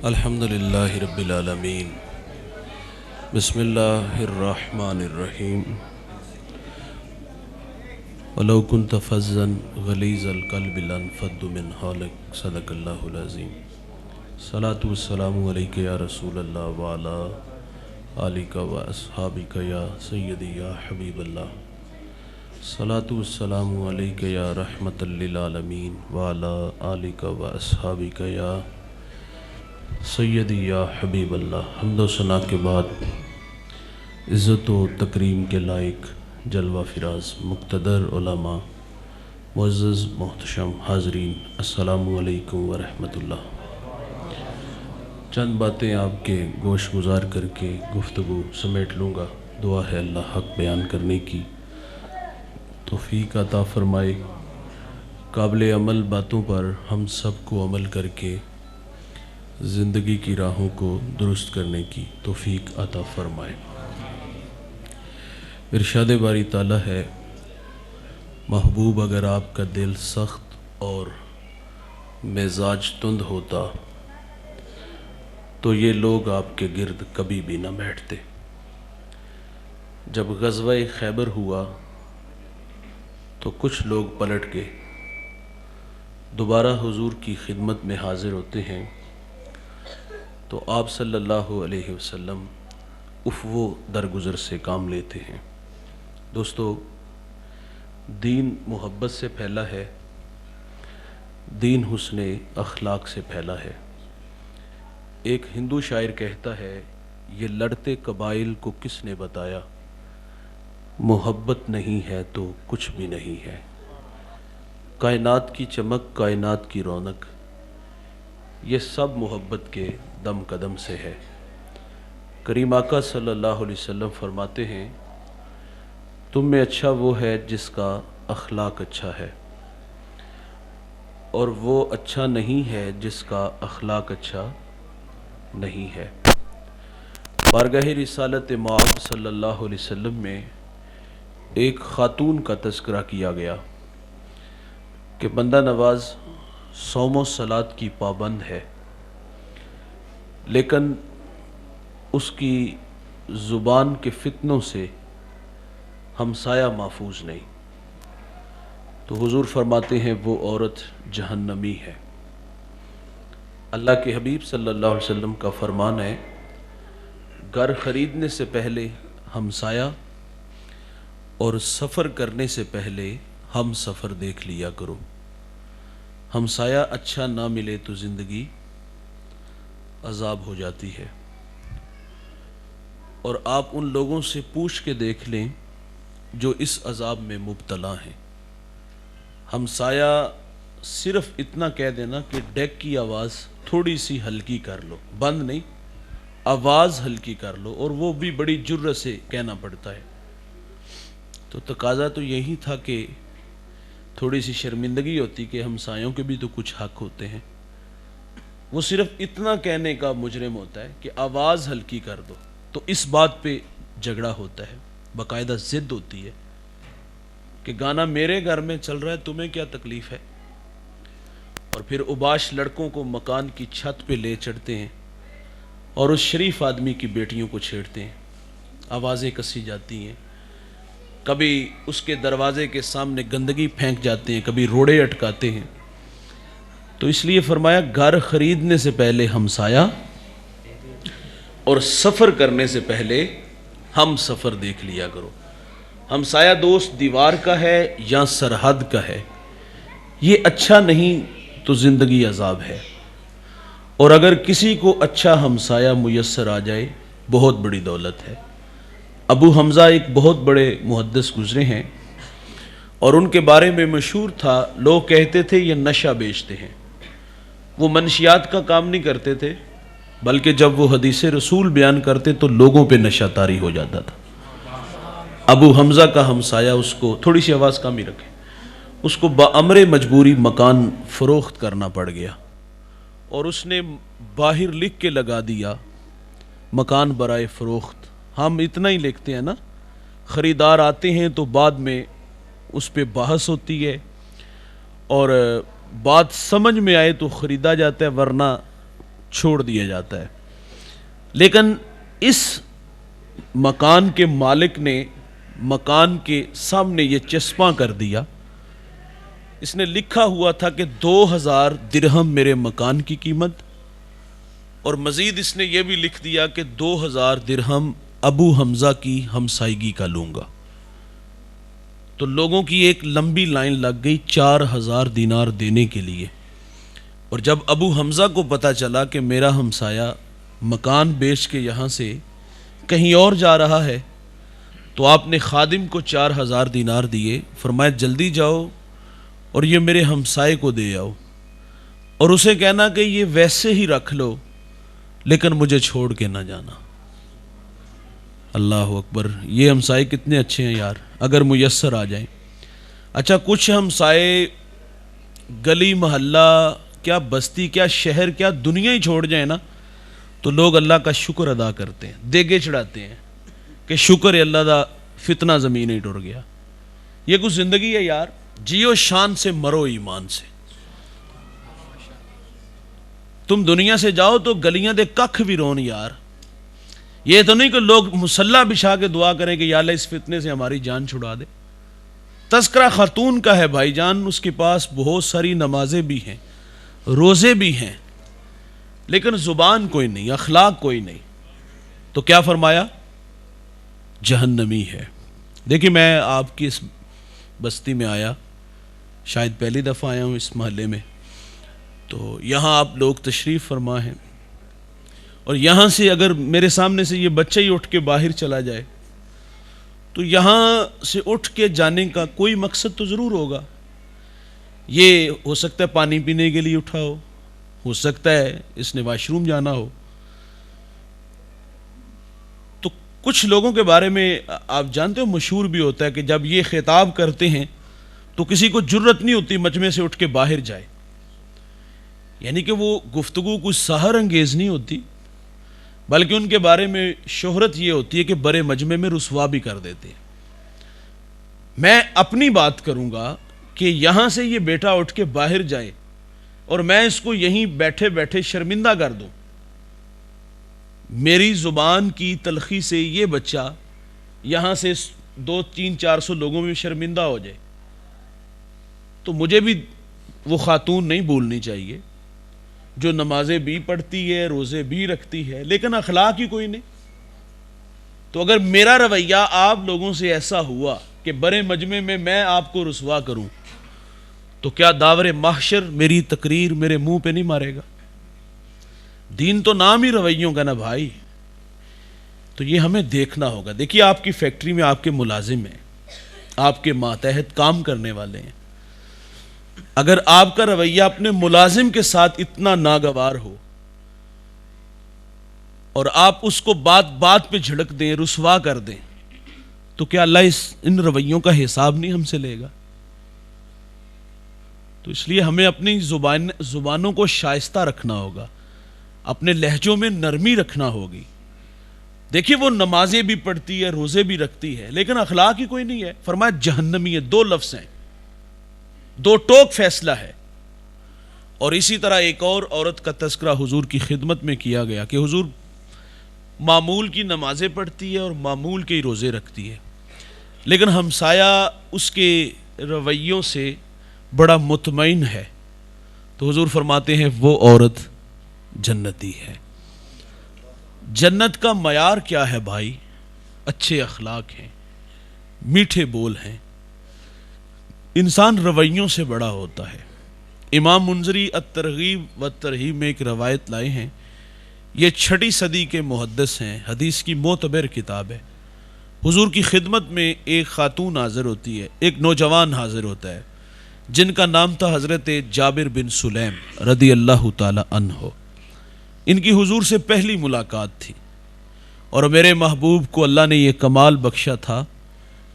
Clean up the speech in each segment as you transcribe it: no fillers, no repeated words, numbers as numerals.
الحمدللہ رب العالمین بسم اللہ الرحمن الرحیم ولو كنت فظا غلیظ القلب لانفضوا من حولک صدق اللہ العظیم صلاۃ والسلام علیک یا رسول اللہ وعلی آلک و اصحابک یا سیدی یا حبیب اللہ صلاۃ والسلام علیک یا رحمۃ للعالمین وعلی آلک و اصحابک یا سیدی یا حبیب اللہ۔ حمد و ثنا کے بعد عزت و تکریم کے لائق جلوہ فراز مقتدر علماء، معزز محتشم حاضرین، السلام علیکم ورحمۃ اللہ۔ چند باتیں آپ کے گوش گزار کر کے گفتگو سمیٹ لوں گا۔ دعا ہے اللہ حق بیان کرنے کی توفیق عطا فرمائے، قابل عمل باتوں پر ہم سب کو عمل کر کے زندگی کی راہوں کو درست کرنے کی توفیق عطا فرمائے۔ ارشاد باری تعالیٰ ہے، محبوب اگر آپ کا دل سخت اور مزاج تند ہوتا تو یہ لوگ آپ کے گرد کبھی بھی نہ بیٹھتے۔ جب غزوہ خیبر ہوا تو کچھ لوگ پلٹ کے دوبارہ حضور کی خدمت میں حاضر ہوتے ہیں تو آپ صلی اللہ علیہ وسلم افو درگزر سے کام لیتے ہیں۔ دوستو، دین محبت سے پھیلا ہے، دین حسن اخلاق سے پھیلا ہے۔ ایک ہندو شاعر کہتا ہے، یہ لڑتے قبائل کو کس نے بتایا، محبت نہیں ہے تو کچھ بھی نہیں ہے۔ کائنات کی چمک، کائنات کی رونق، یہ سب محبت کے دم قدم سے ہے۔ کریم آقا صلی اللہ علیہ وسلم فرماتے ہیں، تم میں اچھا وہ ہے جس کا اخلاق اچھا ہے، اور وہ اچھا نہیں ہے جس کا اخلاق اچھا نہیں ہے۔ بارگاہ رسالت مآب صلی اللہ علیہ وسلم میں ایک خاتون کا تذکرہ کیا گیا کہ بندہ نواز صوم و صلاۃ کی پابند ہے، لیکن اس کی زبان کے فتنوں سے ہمسایہ محفوظ نہیں۔ تو حضور فرماتے ہیں وہ عورت جہنمی ہے۔ اللہ کے حبیب صلی اللہ علیہ وسلم کا فرمان ہے، گھر خریدنے سے پہلے ہمسایہ اور سفر کرنے سے پہلے ہم سفر دیکھ لیا کرو۔ ہمسایہ اچھا نہ ملے تو زندگی عذاب ہو جاتی ہے۔ اور آپ ان لوگوں سے پوچھ کے دیکھ لیں جو اس عذاب میں مبتلا ہیں۔ ہمسایہ صرف اتنا کہہ دینا کہ ڈیک کی آواز تھوڑی سی ہلکی کر لو، بند نہیں، آواز ہلکی کر لو، اور وہ بھی بڑی جرأت سے کہنا پڑتا ہے۔ تو تقاضا تو یہی تھا کہ تھوڑی سی شرمندگی ہوتی کہ ہمسایوں کے بھی تو کچھ حق ہوتے ہیں۔ وہ صرف اتنا کہنے کا مجرم ہوتا ہے کہ آواز ہلکی کر دو، تو اس بات پہ جھگڑا ہوتا ہے، باقاعدہ ضد ہوتی ہے کہ گانا میرے گھر میں چل رہا ہے، تمہیں کیا تکلیف ہے۔ اور پھر اوباش لڑکوں کو مکان کی چھت پہ لے چڑھتے ہیں اور اس شریف آدمی کی بیٹیوں کو چھیڑتے ہیں، آوازیں کسی جاتی ہیں، کبھی اس کے دروازے کے سامنے گندگی پھینک جاتے ہیں، کبھی روڑے اٹکاتے ہیں۔ تو اس لیے فرمایا، گھر خریدنے سے پہلے ہمسایہ اور سفر کرنے سے پہلے ہم سفر دیکھ لیا کرو۔ ہمسایہ دوست دیوار کا ہے یا سرحد کا ہے، یہ اچھا نہیں تو زندگی عذاب ہے۔ اور اگر کسی کو اچھا ہمسایہ میسر آ جائے، بہت بڑی دولت ہے۔ ابو حمزہ ایک بہت بڑے محدث گزرے ہیں، اور ان کے بارے میں مشہور تھا، لوگ کہتے تھے یہ نشہ بیچتے ہیں۔ وہ منشیات کا کام نہیں کرتے تھے، بلکہ جب وہ حدیث رسول بیان کرتے تو لوگوں پہ نشہ طاری ہو جاتا تھا۔ ابو حمزہ کا ہمسایہ اس کو، تھوڑی سی آواز کم ہی رکھیں، اس کو بامر مجبوری مکان فروخت کرنا پڑ گیا، اور اس نے باہر لکھ کے لگا دیا، مکان برائے فروخت۔ ہم اتنا ہی لکھتے ہیں نا، خریدار آتے ہیں تو بعد میں اس پہ بحث ہوتی ہے، اور بات سمجھ میں آئے تو خریدا جاتا ہے، ورنہ چھوڑ دیا جاتا ہے. لیکن اس مکان کے مالک نے مکان کے سامنے یہ چسپاں کر دیا. اس نے لکھا ہوا تھا کہ 2000 درہم میرے مکان کی قیمت، اور مزید اس نے یہ بھی لکھ دیا کہ 2000 درہم ابو حمزہ کی ہمسائیگی کا لوں گا. تو لوگوں کی ایک لمبی لائن لگ گئی 4000 دینار دینے کے لیے. اور جب ابو حمزہ کو پتہ چلا کہ میرا ہمسایہ مکان بیچ کے یہاں سے کہیں اور جا رہا ہے، تو آپ نے خادم کو 4000 دینار دیے. فرمایا جلدی جاؤ اور یہ میرے ہمسائے کو دے آؤ، اور اسے کہنا کہ یہ ویسے ہی رکھ لو لیکن مجھے چھوڑ کے نہ جانا. اللہ اکبر، یہ ہمسائے کتنے اچھے ہیں یار، اگر میسر آ جائیں. اچھا، کچھ ہمسائے گلی محلہ، کیا بستی، کیا شہر، کیا دنیا ہی چھوڑ جائیں نا، تو لوگ اللہ کا شکر ادا کرتے ہیں، دیگے چڑھاتے ہیں کہ شکر ہے اللہ دا فتنہ زمین ہی ٹر گیا. یہ کچھ زندگی ہے یار، جیو شان سے، مرو ایمان سے. تم دنیا سے جاؤ تو گلیاں دے ککھ بھی رون یار. یہ تو نہیں کہ لوگ مصلی بچھا کے دعا کریں کہ یا اللہ اس فتنے سے ہماری جان چھڑا دے. تذکرہ خاتون کا ہے بھائی جان، اس کے پاس بہت ساری نمازیں بھی ہیں، روزے بھی ہیں، لیکن زبان کوئی نہیں، اخلاق کوئی نہیں. تو کیا فرمایا؟ جہنمی ہے. دیکھیں، میں آپ کی اس بستی میں آیا، شاید پہلی دفعہ آیا ہوں اس محلے میں، تو یہاں آپ لوگ تشریف فرما ہیں، اور یہاں سے اگر میرے سامنے سے یہ بچہ ہی اٹھ کے باہر چلا جائے تو یہاں سے اٹھ کے جانے کا کوئی مقصد تو ضرور ہوگا. یہ ہو سکتا ہے پانی پینے کے لیے اٹھا ہو سکتا ہے اس نے واش روم جانا ہو. تو کچھ لوگوں کے بارے میں آپ جانتے ہو، مشہور بھی ہوتا ہے کہ جب یہ خطاب کرتے ہیں تو کسی کو جرت نہیں ہوتی مجمع سے اٹھ کے باہر جائے. یعنی کہ وہ گفتگو کچھ سحر انگیز نہیں ہوتی، بلکہ ان کے بارے میں شہرت یہ ہوتی ہے کہ بڑے مجمع میں رسوا بھی کر دیتے. میں اپنی بات کروں گا کہ یہاں سے یہ بیٹا اٹھ کے باہر جائے اور میں اس کو یہیں بیٹھے بیٹھے شرمندہ کر دوں، میری زبان کی تلخی سے یہ بچہ یہاں سے 200-300-400 لوگوں میں شرمندہ ہو جائے، تو مجھے بھی وہ خاتون نہیں بھولنی چاہیے جو نمازیں بھی پڑھتی ہے، روزے بھی رکھتی ہے، لیکن اخلاق ہی کوئی نہیں. تو اگر میرا رویہ آپ لوگوں سے ایسا ہوا کہ بڑے مجمع میں آپ کو رسوا کروں، تو کیا داور محشر میری تقریر میرے منہ پہ نہیں مارے گا؟ دین تو نام ہی رویوں کا نا بھائی. تو یہ ہمیں دیکھنا ہوگا. دیکھیے، آپ کی فیکٹری میں آپ کے ملازم ہیں، آپ کے ماتحت کام کرنے والے ہیں. اگر آپ کا رویہ اپنے ملازم کے ساتھ اتنا ناگوار ہو اور آپ اس کو بات بات پہ جھڑک دیں، رسوا کر دیں، تو کیا اللہ ان رویوں کا حساب نہیں ہم سے لے گا؟ تو اس لیے ہمیں اپنی زبانوں کو شائستہ رکھنا ہوگا، اپنے لہجوں میں نرمی رکھنا ہوگی. دیکھیے، وہ نمازیں بھی پڑھتی ہے، روزے بھی رکھتی ہے، لیکن اخلاق ہی کوئی نہیں ہے. فرمایا جہنمی ہے. 2 لفظ ہیں، 2 ٹوک فیصلہ ہے. اور اسی طرح ایک اور عورت کا تذکرہ حضور کی خدمت میں کیا گیا کہ حضور معمول کی نمازیں پڑھتی ہے اور معمول کے روزے رکھتی ہے، لیکن ہمسایہ اس کے رویوں سے بڑا مطمئن ہے. تو حضور فرماتے ہیں وہ عورت جنتی ہے. جنت کا معیار کیا ہے بھائی؟ اچھے اخلاق ہیں، میٹھے بول ہیں. انسان رویوں سے بڑا ہوتا ہے. امام منذری الترغیب و ترہیب میں ایک روایت لائے ہیں. یہ 6 صدی کے محدث ہیں، حدیث کی معتبر کتاب ہے. حضور کی خدمت میں ایک خاتون حاضر ہوتی ہے، ایک نوجوان حاضر ہوتا ہے جن کا نام تھا حضرت جابر بن سلیم رضی اللہ تعالی عنہ. ان کی حضور سے پہلی ملاقات تھی، اور میرے محبوب کو اللہ نے یہ کمال بخشا تھا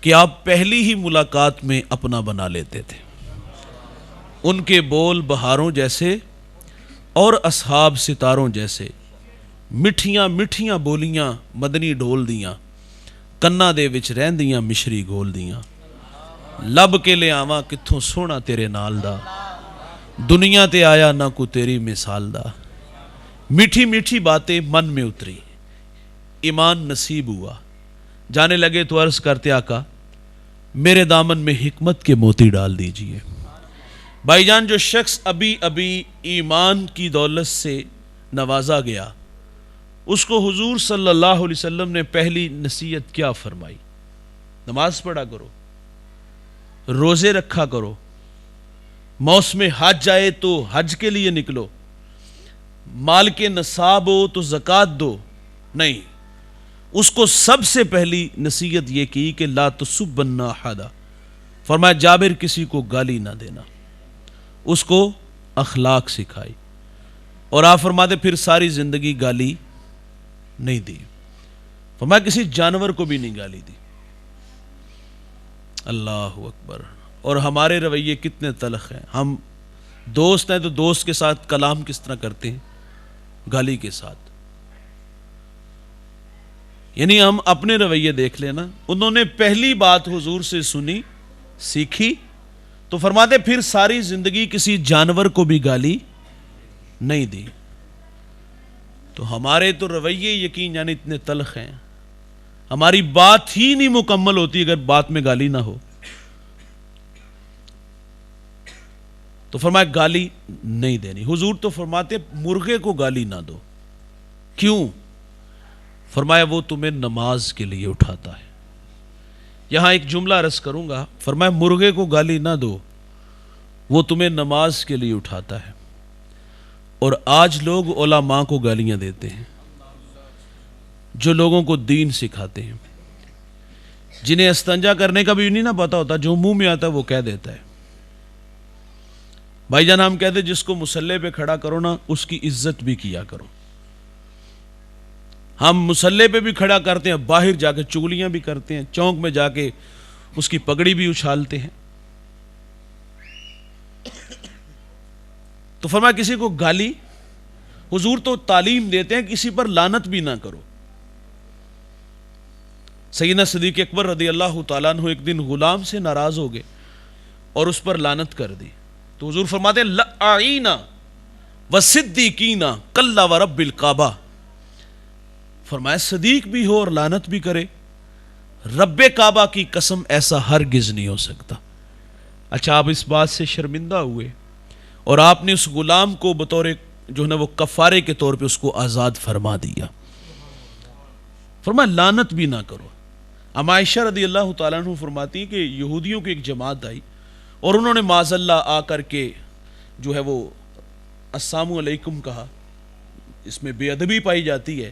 کہ آپ پہلی ہی ملاقات میں اپنا بنا لیتے تھے. ان کے بول بہاروں جیسے اور اصحاب ستاروں جیسے، مٹھیاں مٹھیاں بولیاں مدنی ڈھول دیاں، کنا دے وچ رہندیاں مشری گول دیاں. لب کے لے آواں کتھوں سونا تیرے نال دا، دنیا تے آیا نہ کو تیری مثال دا. میٹھی میٹھی باتیں من میں اتری، ایمان نصیب ہوا، جانے لگے تو عرض کرتے آقا میرے دامن میں حکمت کے موتی ڈال دیجئے۔ بھائی جان، جو شخص ابھی ابھی ایمان کی دولت سے نوازا گیا، اس کو حضور صلی اللہ علیہ وسلم نے پہلی نصیحت کیا فرمائی؟ نماز پڑھا کرو، روزے رکھا کرو، موسم حج آئے تو حج کے لیے نکلو، مال کے نصاب ہو تو زکوٰۃ دو۔ نہیں، اس کو سب سے پہلی نصیحت یہ کی کہ لا تسبن احدا، فرمایا جابر کسی کو گالی نہ دینا، اس کو اخلاق سکھائی۔ اور آپ فرماتے پھر ساری زندگی گالی نہیں دی، فرمایا کسی جانور کو بھی نہیں گالی دی۔ اللہ اکبر۔ اور ہمارے رویے کتنے تلخ ہیں، ہم دوست ہیں تو دوست کے ساتھ کلام کس طرح کرتے ہیں؟ گالی کے ساتھ۔ یعنی ہم اپنے رویے دیکھ لینا، انہوں نے پہلی بات حضور سے سنی، سیکھی، تو فرماتے پھر ساری زندگی کسی جانور کو بھی گالی نہیں دی۔ تو ہمارے تو رویے یقین یعنی اتنے تلخ ہیں، ہماری بات ہی نہیں مکمل ہوتی اگر بات میں گالی نہ ہو۔ تو فرمایا گالی نہیں دینی۔ حضور تو فرماتے مرغے کو گالی نہ دو، کیوں؟ فرمایا وہ تمہیں نماز کے لیے اٹھاتا ہے۔ یہاں ایک جملہ عرض کروں گا، فرمایا مرغے کو گالی نہ دو، وہ تمہیں نماز کے لیے اٹھاتا ہے۔ اور آج لوگ علماء کو گالیاں دیتے ہیں، جو لوگوں کو دین سکھاتے ہیں، جنہیں استنجا کرنے کا بھی نہیں نہ پتا ہوتا، جو منہ میں آتا ہے وہ کہہ دیتا ہے۔ بھائی جان، ہم کہتے ہیں جس کو مصلی پہ کھڑا کرو نا، اس کی عزت بھی کیا کرو۔ ہم مصلی پہ بھی کھڑا کرتے ہیں، باہر جا کے چغلیاں بھی کرتے ہیں، چوک میں جا کے اس کی پگڑی بھی اچھالتے ہیں۔ تو فرمایا کسی کو گالی، حضور تو تعلیم دیتے ہیں کسی پر لعنت بھی نہ کرو۔ سیدنا صدیق اکبر رضی اللہ تعالیٰ عنہ ایک دن غلام سے ناراض ہو گئے اور اس پر لعنت کر دی، تو حضور فرماتے ہیں لعینا وصدیقینا کلا ورب الکعبہ، فرمایا صدیق بھی ہو اور لعنت بھی کرے، رب کعبہ کی قسم ایسا ہرگز نہیں ہو سکتا۔ اچھا، آپ اس بات سے شرمندہ ہوئے اور آپ نے اس غلام کو بطور جو ہے نا وہ کفارے کے طور پہ اس کو آزاد فرما دیا۔ فرمایا لعنت بھی نہ کرو۔ ام عائشہ رضی اللہ تعالیٰ عنہ فرماتی ہیں کہ یہودیوں کی ایک جماعت آئی اور انہوں نے معاذ اللہ آ کر کے جو ہے وہ السلام علیکم کہا، اس میں بے ادبی پائی جاتی ہے۔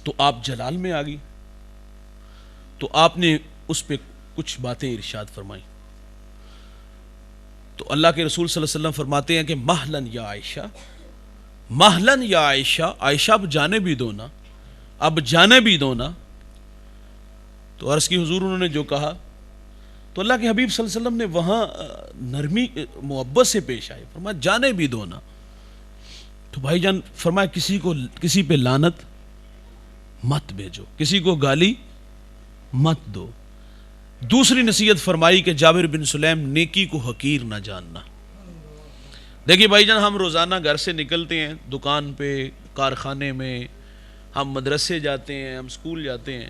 تو آپ جلال میں آ گئی، تو آپ نے اس پہ کچھ باتیں ارشاد فرمائیں۔ تو اللہ کے رسول صلی اللہ علیہ وسلم فرماتے ہیں کہ مہلن یا عائشہ، مہلن یا عائشہ، عائشہ اب جانے بھی دو نا، اب جانے بھی دو نا۔ تو عرض کی حضور انہوں نے جو کہا، تو اللہ کے حبیب صلی اللہ علیہ وسلم نے وہاں نرمی محبت سے پیش آئے، فرمایا جانے بھی دو نا۔ تو بھائی جان فرمایا کسی پہ لعنت مت بھیجو، کسی کو گالی مت دو۔ دوسری نصیحت فرمائی کہ جابر بن سلیم نیکی کو حقیر نہ جاننا۔ دیکھیے بھائی جان، ہم روزانہ گھر سے نکلتے ہیں، دکان پہ، کارخانے میں، ہم مدرسے جاتے ہیں، ہم اسکول جاتے ہیں،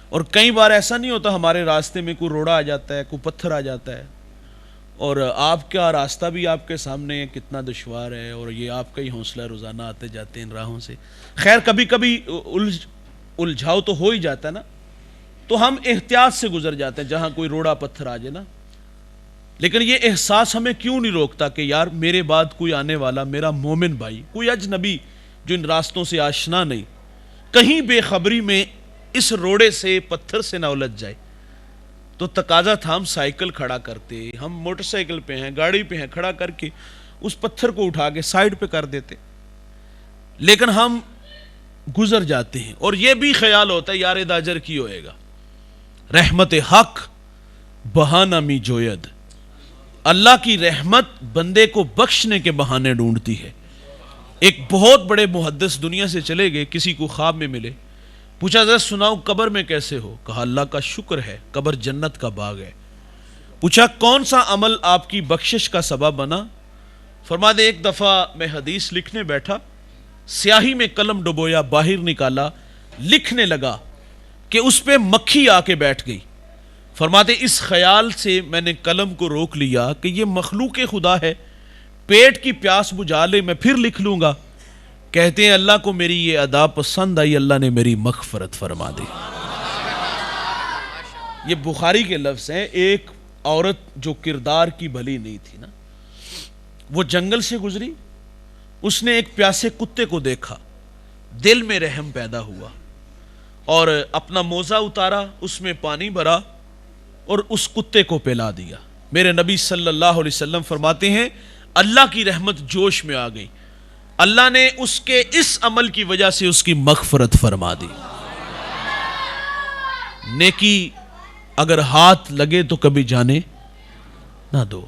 اور کئی بار ایسا نہیں ہوتا ہمارے راستے میں کوئی روڑا آ جاتا ہے، کوئی پتھر آ جاتا ہے، اور آپ کا راستہ بھی آپ کے سامنے ہے کتنا دشوار ہے، اور یہ آپ کا ہی حوصلہ ہے، روزانہ آتے جاتے ہیں ان راہوں سے۔ خیر کبھی کبھی الجھاؤ تو ہو ہی جاتا ہے نا، تو ہم احتیاط سے گزر جاتے ہیں جہاں کوئی روڑا پتھر آ جائے نا۔ لیکن یہ احساس ہمیں کیوں نہیں روکتا کہ یار میرے بعد کوئی آنے والا میرا مومن بھائی، کوئی اجنبی جو ان راستوں سے آشنا نہیں، کہیں بے خبری میں اس روڑے سے پتھر سے نہ الجھ جائے۔ تو تقاضا تھا ہم سائیکل کھڑا کرتے، ہم موٹر سائیکل پہ ہیں، گاڑی پہ ہیں، کھڑا کر کے اس پتھر کو اٹھا کے سائیڈ پہ کر دیتے، لیکن ہم گزر جاتے ہیں اور یہ بھی خیال ہوتا ہے یار داجر کی ہوئے گا۔ رحمت حق بہانہ می جوید، اللہ کی رحمت بندے کو بخشنے کے بہانے ڈھونڈتی ہے۔ ایک بہت بڑے محدث دنیا سے چلے گئے، کسی کو خواب میں ملے، پوچھا ذرا سناؤ قبر میں کیسے ہو؟ کہا اللہ کا شکر ہے، قبر جنت کا باغ ہے۔ پوچھا کون سا عمل آپ کی بخشش کا سبب بنا؟ فرماتے ایک دفعہ میں حدیث لکھنے بیٹھا، سیاہی میں قلم ڈبویا، باہر نکالا، لکھنے لگا کہ اس پہ مکھی آ کے بیٹھ گئی۔ فرماتے اس خیال سے میں نے قلم کو روک لیا کہ یہ مخلوق خدا ہے، پیٹ کی پیاس بجھا لے، میں پھر لکھ لوں گا۔ کہتے ہیں اللہ کو میری یہ ادا پسند آئی، اللہ نے میری مغفرت فرما دی۔ یہ بخاری کے لفظ ہیں۔ ایک عورت جو کردار کی بھلی نہیں تھی نا، وہ جنگل سے گزری، اس نے ایک پیاسے کتے کو دیکھا، دل میں رحم پیدا ہوا اور اپنا موزہ اتارا، اس میں پانی بھرا اور اس کتے کو پلا دیا۔ میرے نبی صلی اللہ علیہ وسلم فرماتے ہیں اللہ کی رحمت جوش میں آ گئی، اللہ نے اس کے اس عمل کی وجہ سے اس کی مغفرت فرما دی۔ نیکی اگر ہاتھ لگے تو کبھی جانے نہ دو۔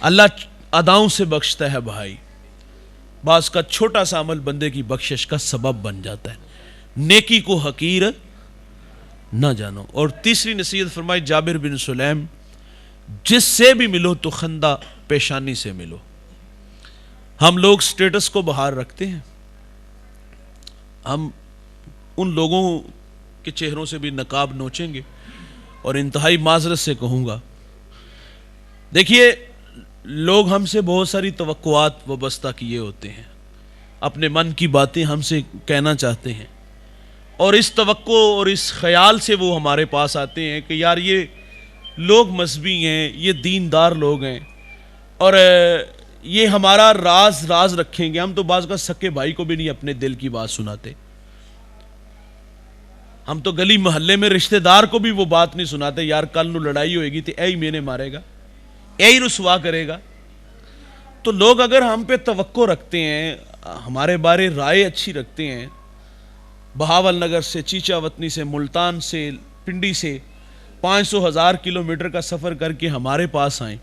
اللہ اداؤں سے بخشتا ہے بھائی، بعض کا چھوٹا سا عمل بندے کی بخشش کا سبب بن جاتا ہے۔ نیکی کو حقیر نہ جانو۔ اور تیسری نصیحت فرمائی جابر بن سلیم، جس سے بھی ملو تو خندہ پیشانی سے ملو۔ ہم لوگ سٹیٹس کو بہار رکھتے ہیں، ہم ان لوگوں کے چہروں سے بھی نقاب نوچیں گے، اور انتہائی معذرت سے کہوں گا، دیکھیے لوگ ہم سے بہت ساری توقعات وابستہ کیے ہوتے ہیں، اپنے من کی باتیں ہم سے کہنا چاہتے ہیں، اور اس توقع اور اس خیال سے وہ ہمارے پاس آتے ہیں کہ یار یہ لوگ مذہبی ہیں، یہ دیندار لوگ ہیں، اور یہ ہمارا راز رکھیں گے۔ ہم تو بعض کا سکے بھائی کو بھی نہیں اپنے دل کی بات سناتے، ہم تو گلی محلے میں رشتہ دار کو بھی وہ بات نہیں سناتے، یار کل نو لڑائی ہوئے گی تو اے ہی میں نے مارے گا، اے ہی رسوا کرے گا۔ تو لوگ اگر ہم پہ توقع رکھتے ہیں، ہمارے بارے رائے اچھی رکھتے ہیں، بہاول نگر سے، چیچا وطنی سے، ملتان سے، پنڈی سے 500,000 کلومیٹر کا سفر کر کے ہمارے پاس آئیں،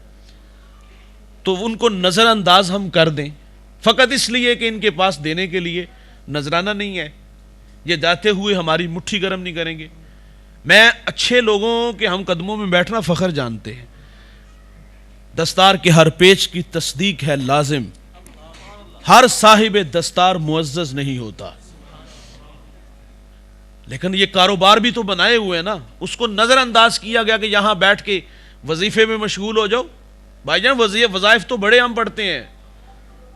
تو ان کو نظر انداز ہم کر دیں فقط اس لیے کہ ان کے پاس دینے کے لیے نذرانہ نہیں ہے، یہ جاتے ہوئے ہماری مٹھی گرم نہیں کریں گے۔ میں اچھے لوگوں کے ہم قدموں میں بیٹھنا فخر جانتے ہیں، دستار کے ہر پیچ کی تصدیق ہے لازم، ہر صاحب دستار معزز نہیں ہوتا۔ لیکن یہ کاروبار بھی تو بنائے ہوئے ہیں نا، اس کو نظر انداز کیا گیا کہ یہاں بیٹھ کے وظیفے میں مشغول ہو جاؤ۔ بھائی جان وظائف تو بڑے ہم پڑھتے ہیں،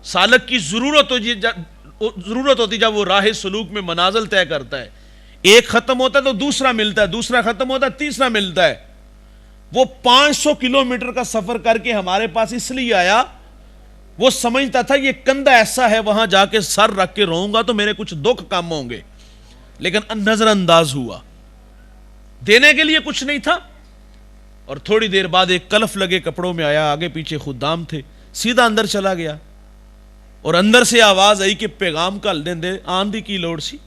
سالک کی ضرورت ہوتی جب وہ راہ سلوک میں منازل طے کرتا ہے، ایک ختم ہوتا ہے تو دوسرا ملتا ہے، دوسرا ختم ہوتا ہے تیسرا ملتا ہے۔ وہ 500 کلومیٹر کا سفر کر کے ہمارے پاس اس لیے آیا، وہ سمجھتا تھا یہ کندھا ایسا ہے وہاں جا کے سر رکھ کے روؤں گا تو میرے کچھ دکھ کم ہوں گے، لیکن نظر انداز ہوا، دینے کے لیے کچھ نہیں تھا، اور تھوڑی دیر بعد ایک کلف لگے کپڑوں میں آیا، آگے پیچھے خدام تھے، سیدھا اندر چلا گیا، اور اندر سے آواز آئی کہ پیغام کا دیں دے آندھی کی لوڑ سی۔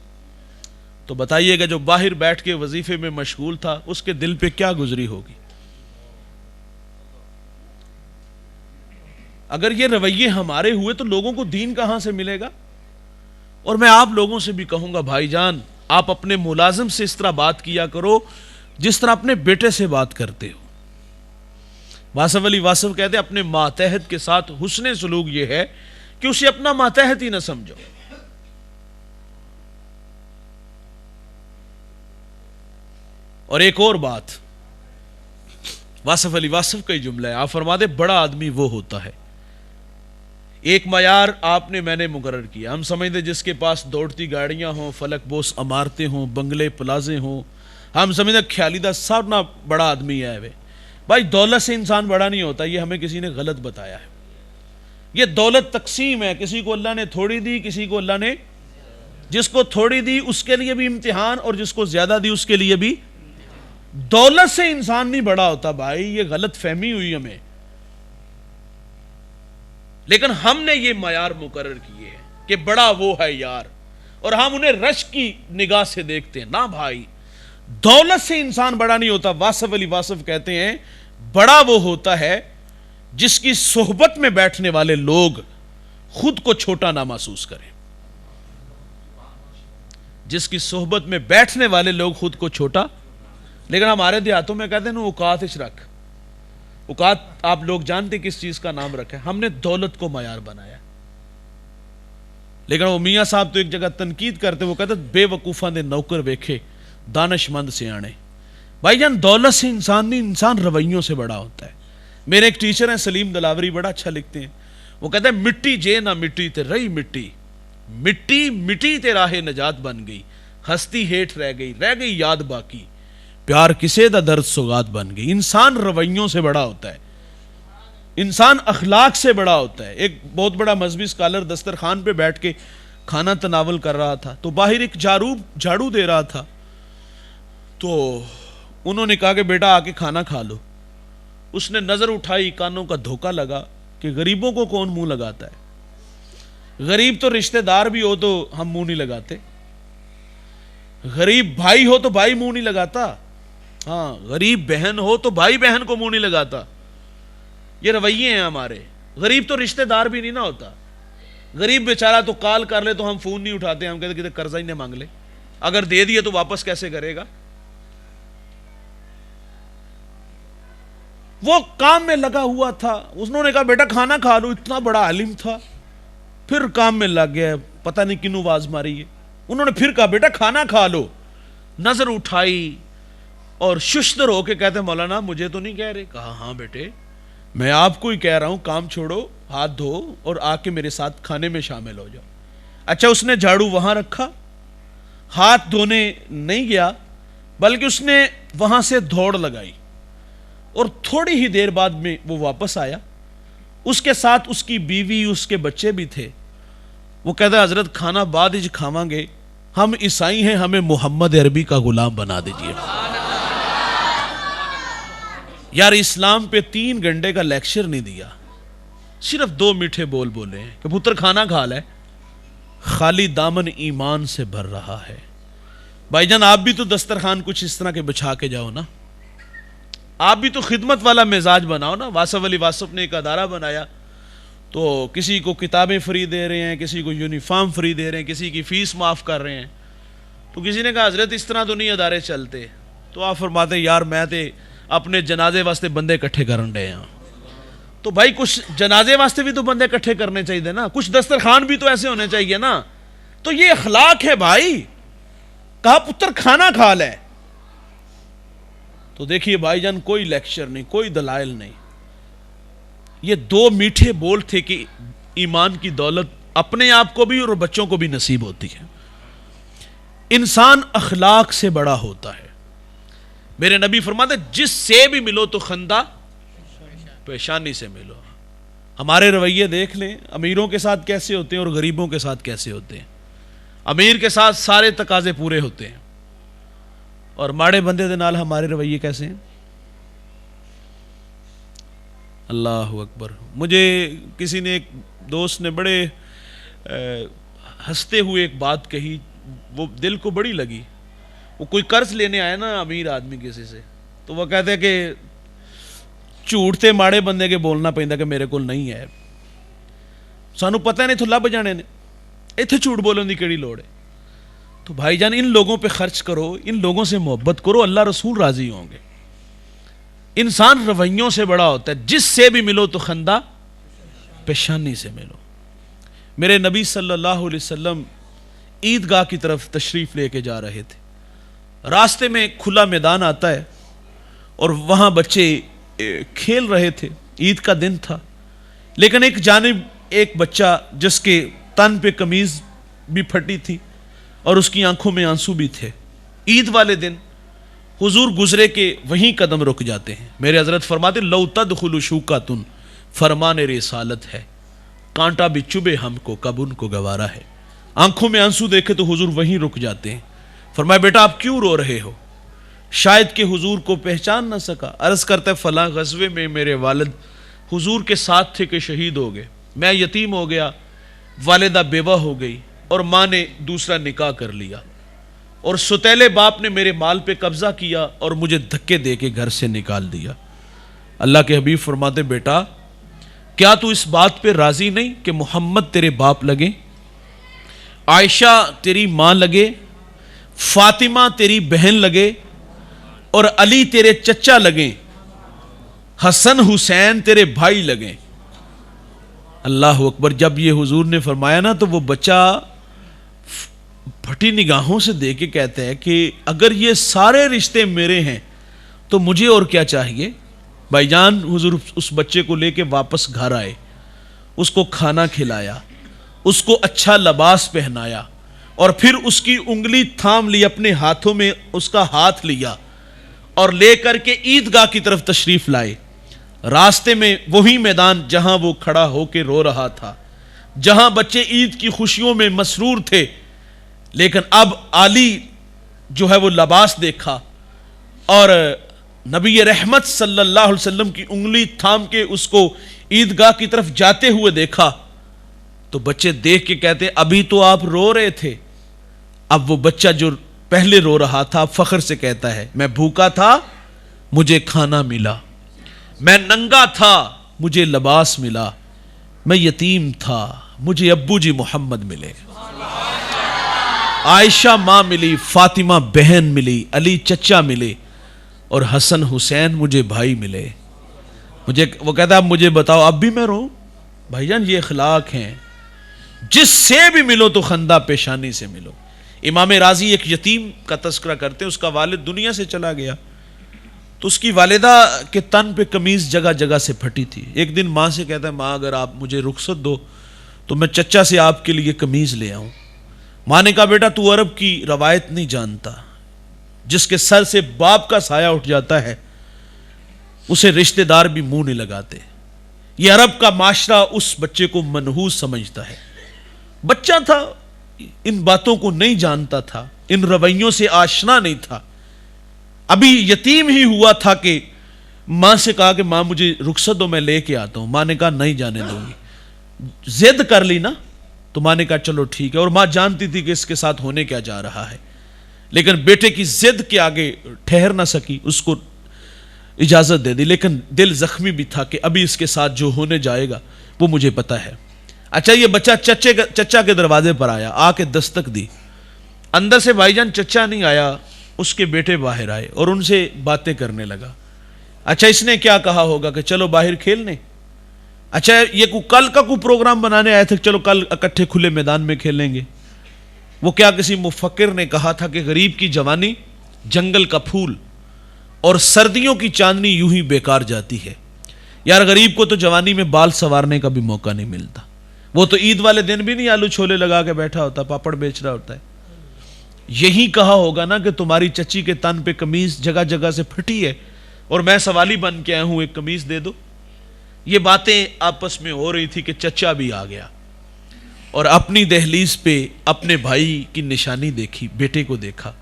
تو بتائیے گا جو باہر بیٹھ کے وظیفے میں مشغول تھا اس کے دل پہ کیا گزری ہوگی؟ اگر یہ رویے ہمارے ہوئے تو لوگوں کو دین کہاں سے ملے گا؟ اور میں آپ لوگوں سے بھی کہوں گا بھائی جان، آپ اپنے ملازم سے اس طرح بات کیا کرو جس طرح اپنے بیٹے سے بات کرتے ہو۔ واصف علی واصف کہتے ہیں اپنے ماتحت کے ساتھ حسن سلوک یہ ہے کہ اسے اپنا ماتحت ہی نہ سمجھو۔ اور ایک اور بات، واصف علی واصف کا ہی جملہ ہے، آپ فرماتے بڑا آدمی وہ ہوتا ہے، ایک معیار آپ نے میں نے مقرر کیا، ہم سمجھتے جس کے پاس دوڑتی گاڑیاں ہوں، فلک بوس عمارتیں ہوں، بنگلے پلازے ہوں، ہم سمجھتے خیالیدہ سب نہ بڑا آدمی ہے۔ بھائی دولت سے انسان بڑا نہیں ہوتا، یہ ہمیں کسی نے غلط بتایا ہے۔ یہ دولت تقسیم ہے، کسی کو اللہ نے تھوڑی دی، کسی کو اللہ نے، جس کو تھوڑی دی اس کے لیے بھی امتحان، اور جس کو زیادہ دی اس کے لیے بھی۔ دولت سے انسان نہیں بڑا ہوتا بھائی، یہ غلط فہمی ہوئی ہمیں، لیکن ہم نے یہ معیار مقرر کیے ہیں کہ بڑا وہ ہے یار، اور ہم انہیں رشک کی نگاہ سے دیکھتے ہیں۔ نہ بھائی، دولت سے انسان بڑا نہیں ہوتا۔ واصف علی واصف کہتے ہیں بڑا وہ ہوتا ہے جس کی صحبت میں بیٹھنے والے لوگ خود کو چھوٹا نہ محسوس کریں، جس کی صحبت میں بیٹھنے والے لوگ خود کو چھوٹا، لیکن ہمارے دیہاتوں میں کہتے ہیں اوقات اچ رکھ، اوقات آپ لوگ جانتے کس چیز کا نام رکھا ہے؟ ہم نے دولت کو معیار بنایا، لیکن وہ میاں صاحب تو ایک جگہ تنقید کرتے، وہ کہتے بے وقوفاں دے نوکر ویکھے دانش مند سیانے۔ بھائی جان دولت سے انسان نہیں، انسان رویوں سے بڑا ہوتا ہے۔ میرے ایک ٹیچر ہیں سلیم دلاوری، بڑا اچھا لکھتے ہیں، وہ کہتے ہیں مٹی جے نہ مٹی تے رہی مٹی، مٹی مٹی تے راہ نجات بن گئی، ہستی ہیٹ رہ گئی یاد باقی، پیار کسے دا درد سوگات بن گئی۔ انسان رویوں سے بڑا ہوتا ہے، انسان اخلاق سے بڑا ہوتا ہے۔ ایک بہت بڑا مذہبی اسکالر دسترخوان پہ بیٹھ کے کھانا تناول کر رہا تھا، تو باہر ایک جھاڑو دے رہا تھا، تو انہوں نے کہا کہ بیٹا آ کے کھانا کھا لو۔ اس نے نظر اٹھائی، کانوں کا دھوکا لگا کہ غریبوں کو کون منہ لگاتا ہے؟ غریب تو رشتہ دار بھی ہو تو ہم منہ نہیں لگاتے، غریب بھائی ہو تو بھائی منہ نہیں لگاتا، ہاں غریب بہن ہو تو بھائی بہن کو منہ نہیں لگاتا۔ یہ رویے ہیں ہمارے۔ غریب تو رشتہ دار بھی نہیں نہ ہوتا، غریب بیچارہ تو کال کر لے تو ہم فون نہیں اٹھاتے، ہم کہتے کہ قرضہ ہی نہ مانگ لے، اگر دے دیے تو واپس کیسے کرے گا؟ وہ کام میں لگا ہوا تھا، انہوں نے کہا بیٹا کھانا کھا لو، اتنا بڑا عالم تھا، پھر کام میں لگ گیا، پتہ نہیں کنوں آواز ماری ہے۔ انہوں نے پھر کہا بیٹا کھانا کھا لو، نظر اٹھائی اور ششدر ہو کے کہتے مولانا مجھے تو نہیں کہہ رہے؟ کہا ہاں بیٹے میں آپ کو ہی کہہ رہا ہوں، کام چھوڑو، ہاتھ دھو اور آ کے میرے ساتھ کھانے میں شامل ہو جاؤ۔ اچھا اس نے جھاڑو وہاں رکھا، ہاتھ دھونے نہیں گیا، بلکہ اس نے وہاں سے دوڑ لگائی، اور تھوڑی ہی دیر بعد میں وہ واپس آیا، اس کے ساتھ اس کی بیوی اس کے بچے بھی تھے۔ وہ کہتا ہے حضرت کھانا بعد ہی کھاواں گے، ہم عیسائی ہیں، ہمیں محمد عربی کا غلام بنا دیجئے۔ یار اسلام پہ 3 گھنٹے کا لیکچر نہیں دیا، صرف 2 میٹھے بول بولے ہیں کہ پتر کھانا کھا لے، خالی دامن ایمان سے بھر رہا ہے۔ بھائی جان آپ بھی تو دسترخوان کچھ اس طرح کے بچھا کے جاؤ نا، آپ بھی تو خدمت والا مزاج بناؤ نا۔ واصف علی واصف نے ایک ادارہ بنایا، تو کسی کو کتابیں فری دے رہے ہیں، کسی کو یونیفارم فری دے رہے ہیں، کسی کی فیس معاف کر رہے ہیں۔ تو کسی نے کہا حضرت اس طرح تو نہیں ادارے چلتے، تو آپ فرماتے یار میں تے اپنے جنازے واسطے بندے کٹھے کرن رہے ہیں۔ تو بھائی کچھ جنازے واسطے بھی تو بندے کٹھے کرنے چاہیے نا، کچھ دسترخوان بھی تو ایسے ہونے چاہیے نا۔ تو یہ اخلاق ہے بھائی۔ کہا پتر کھانا کھا لے۔ تو دیکھیے بھائی جان کوئی لیکچر نہیں، کوئی دلائل نہیں، یہ 2 میٹھے بول تھے کہ ایمان کی دولت اپنے آپ کو بھی اور بچوں کو بھی نصیب ہوتی ہے۔ انسان اخلاق سے بڑا ہوتا ہے۔ میرے نبی فرماتے جس سے بھی ملو تو خندہ پیشانی سے ملو۔ ہمارے رویے دیکھ لیں، امیروں کے ساتھ کیسے ہوتے ہیں اور غریبوں کے ساتھ کیسے ہوتے ہیں۔ امیر کے ساتھ سارے تقاضے پورے ہوتے ہیں، اور ماڑے بندے دے نال ہمارے رویے کیسے ہیں؟ اللہ اکبر۔ مجھے کسی نے، ایک دوست نے بڑے ہنستے ہوئے ایک بات کہی، وہ دل کو بڑی لگی۔ وہ کوئی قرض لینے آیا نا امیر آدمی کسی سے، تو وہ کہتے ہیں کہ جھوٹ تے ماڑے بندے کے بولنا پہندا کہ میرے کول نہیں ہے، سانو پتہ نہیں تو لب جانے نے، ایتھے جھوٹ بولن دی کیڑی لوڑ ہے؟ تو بھائی جان ان لوگوں پہ خرچ کرو، ان لوگوں سے محبت کرو، اللہ رسول راضی ہوں گے۔ انسان رویوں سے بڑا ہوتا ہے، جس سے بھی ملو تو خندہ پیشانی سے ملو۔ میرے نبی صلی اللہ علیہ وسلم عیدگاہ کی طرف تشریف لے کے جا رہے تھے، راستے میں کھلا میدان آتا ہے اور وہاں بچے کھیل رہے تھے، عید کا دن تھا، لیکن ایک جانب ایک بچہ جس کے تن پہ قمیض بھی پھٹی تھی اور اس کی آنکھوں میں آنسو بھی تھے۔ عید والے دن حضور گزرے کے وہیں قدم رک جاتے ہیں۔ میرے حضرت فرماتے لو تدخل شوکاتن، فرمان رسالت ہے، کانٹا بھی چبھے ہم کو کب ان کو گوارا ہے۔ آنکھوں میں آنسو دیکھے تو حضور وہیں رک جاتے ہیں۔ فرمایا بیٹا آپ کیوں رو رہے ہو؟ شاید کہ حضور کو پہچان نہ سکا۔ عرض کرتا ہے فلاں غزوے میں میرے والد حضور کے ساتھ تھے کہ شہید ہو گئے، میں یتیم ہو گیا، والدہ بیوہ ہو گئی اور ماں نے دوسرا نکاح کر لیا، اور ستیلے باپ نے میرے مال پہ قبضہ کیا اور مجھے دھکے دے کے گھر سے نکال دیا۔ اللہ کے حبیب فرماتے بیٹا کیا تو اس بات پہ راضی نہیں کہ محمد تیرے باپ لگے، عائشہ تیری ماں لگے، فاطمہ تیری بہن لگے اور علی تیرے چچا لگیں، حسن حسین تیرے بھائی لگیں. اللہ اکبر. جب یہ حضور نے فرمایا نا تو وہ بچہ پھٹی نگاہوں سے دیکھ کے کہتا ہے کہ اگر یہ سارے رشتے میرے ہیں تو مجھے اور کیا چاہیے. بھائی جان حضور اس بچے کو لے کے واپس گھر آئے, اس کو کھانا کھلایا, اس کو اچھا لباس پہنایا, اور پھر اس کی انگلی تھام لی, اپنے ہاتھوں میں اس کا ہاتھ لیا اور لے کر کے عیدگاہ کی طرف تشریف لائے. راستے میں وہی میدان جہاں وہ کھڑا ہو کے رو رہا تھا, جہاں بچے عید کی خوشیوں میں مسرور تھے, لیکن اب علی جو ہے وہ لباس دیکھا اور نبی رحمت صلی اللہ علیہ وسلم کی انگلی تھام کے اس کو عیدگاہ کی طرف جاتے ہوئے دیکھا تو بچے دیکھ کے کہتے ہیں ابھی تو آپ رو رہے تھے. اب وہ بچہ جو پہلے رو رہا تھا فخر سے کہتا ہے میں بھوکا تھا مجھے کھانا ملا, میں ننگا تھا مجھے لباس ملا, میں یتیم تھا مجھے ابو جی محمد ملے, عائشہ ماں ملی, فاطمہ بہن ملی, علی چچا ملے, اور حسن حسین مجھے بھائی ملے. مجھے وہ کہتا ہے اب مجھے بتاؤ اب بھی میں رو. بھائی جان یہ اخلاق ہیں, جس سے بھی ملو تو خندہ پیشانی سے ملو. امام راضی ایک یتیم کا تذکرہ کرتے ہیں, اس کا والد دنیا سے چلا گیا تو اس کی والدہ کے تن پہ قمیض جگہ جگہ سے پھٹی تھی. ایک دن ماں سے کہتا ہے ماں اگر آپ مجھے رخصت دو تو میں چچا سے آپ کے لیے قمیض لے آؤں. ماں نے کہا بیٹا تو عرب کی روایت نہیں جانتا, جس کے سر سے باپ کا سایہ اٹھ جاتا ہے اسے رشتہ دار بھی منہ نہیں لگاتے. یہ عرب کا معاشرہ اس بچے کو منحوس سمجھتا ہے. بچہ تھا, ان باتوں کو نہیں جانتا تھا, ان رویوں سے آشنا نہیں تھا, ابھی یتیم ہی ہوا تھا کہ ماں سے کہا کہ ماں مجھے رخصت دو میں لے کے آتا ہوں. ماں نے کہا نہیں جانے دوں گی. ضد کر لی نا تو ماں نے کہا چلو ٹھیک ہے, اور ماں جانتی تھی کہ اس کے ساتھ ہونے کیا جا رہا ہے, لیکن بیٹے کی ضد کے آگے ٹھہر نہ سکی, اس کو اجازت دے دی. لیکن دل زخمی بھی تھا کہ ابھی اس کے ساتھ جو ہونے جائے گا وہ مجھے پتا ہے. اچھا یہ بچہ چچا کے دروازے پر آیا, آ کے دستک دی. اندر سے بھائی جان چچا نہیں آیا, اس کے بیٹے باہر آئے اور ان سے باتیں کرنے لگا. اچھا اس نے کیا کہا ہوگا کہ چلو باہر کھیلنے. اچھا یہ کل کا کوئی پروگرام بنانے آئے تھے, چلو کل اکٹھے کھلے میدان میں کھیلیں گے. وہ کیا کسی مفکر نے کہا تھا کہ غریب کی جوانی جنگل کا پھول اور سردیوں کی چاندنی یوں ہی بیکار جاتی ہے. یار غریب کو تو جوانی میں بال سنوارنے کا بھی موقع نہیں ملتا. وہ تو عید والے دن بھی نہیں آلو چھولے لگا کے بیٹھا ہوتا, پاپڑ بیچ رہا ہوتا ہے. یہی کہا ہوگا نا کہ تمہاری چچی کے تن پہ قمیض جگہ جگہ سے پھٹی ہے اور میں سوالی بن کے آیا ہوں, ایک قمیض دے دو. یہ باتیں آپس میں ہو رہی تھی کہ چچا بھی آ گیا اور اپنی دہلیز پہ اپنے بھائی کی نشانی دیکھی, بیٹے کو دیکھا.